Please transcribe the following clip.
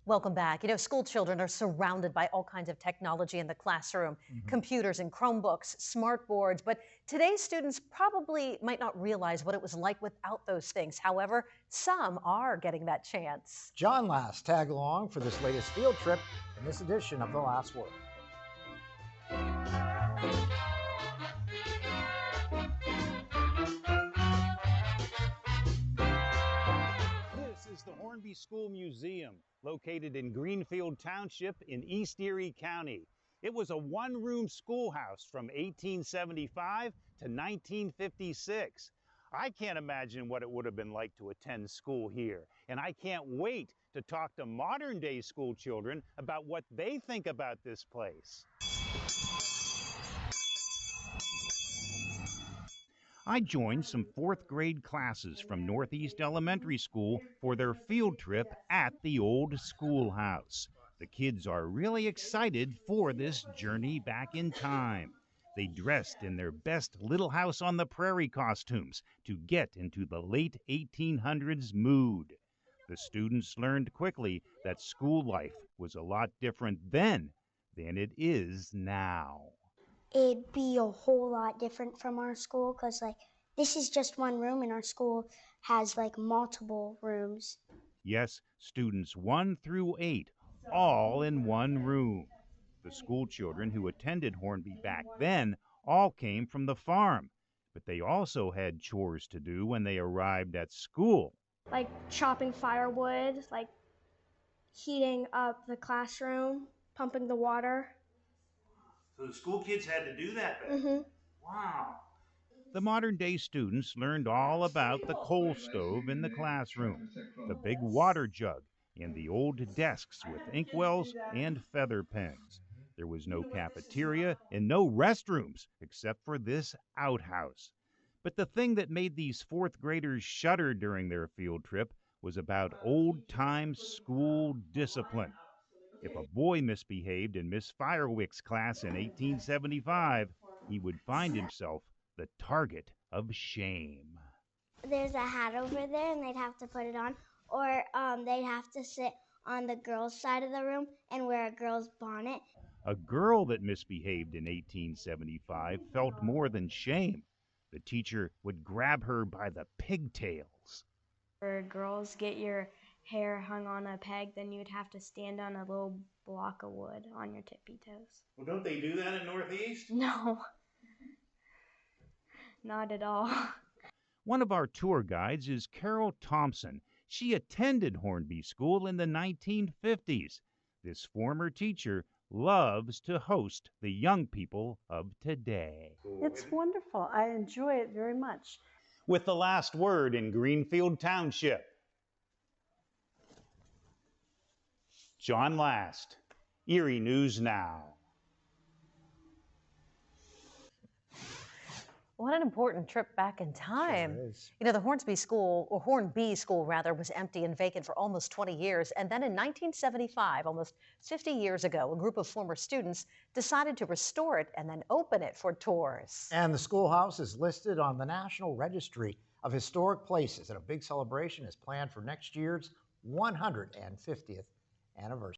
Welcome back. School children are surrounded by all kinds of technology in the classroom, computers and Chromebooks, smart boards, but today's students probably might not realize what it was like without those things. However, some are getting that chance. John Last tag along for this latest field trip in this edition of The Last Word. This is the Hornby School Museum, located in Greenfield Township in East Erie County. It was a one-room schoolhouse from 1875 to 1956. I can't imagine what it would have been like to attend school here, and I can't wait to talk to modern-day school children about what they think about this place. I joined some fourth grade classes from Northeast Elementary School for their field trip at the old schoolhouse. The kids are really excited for this journey back in time. They dressed in their best Little House on the Prairie costumes to get into the late 1800s mood. The students learned quickly that school life was a lot different then than it is now. It'd be a whole lot different from our school because this is just one room and our school has multiple rooms. Yes, students 1 through 8, all in one room. The school children who attended Hornby back then all came from the farm, but they also had chores to do when they arrived at school. Like chopping firewood, heating up the classroom, pumping the water. So the school kids had to do that back? Wow. The modern-day students learned all about the coal stove in the classroom, the big water jug, and the old desks with inkwells and feather pens. There was no cafeteria and no restrooms except for this outhouse. But the thing that made these fourth graders shudder during their field trip was about old-time school discipline. If a boy misbehaved in Miss Firewick's class in 1875, he would find himself the target of shame. There's a hat over there and they'd have to put it on, or they'd have to sit on the girls' side of the room and wear a girl's bonnet. A girl that misbehaved in 1875 felt more than shame. The teacher would grab her by the pigtails. For girls, get your hair hung on a peg, then you'd have to stand on a little block of wood on your tippy toes. Well, don't they do that in Northeast? No, not at all. One of our tour guides is Carol Thompson. She attended Hornby School in the 1950s. This former teacher loves to host the young people of today. It's wonderful. I enjoy it very much. With the last word in Greenfield Township, John Last, Erie News Now. What an important trip back in time. Sure is. The Hornby School rather, was empty and vacant for almost 20 years. And then in 1975, almost 50 years ago, a group of former students decided to restore it and then open it for tours. And the schoolhouse is listed on the National Registry of Historic Places, and a big celebration is planned for next year's 150th anniversary.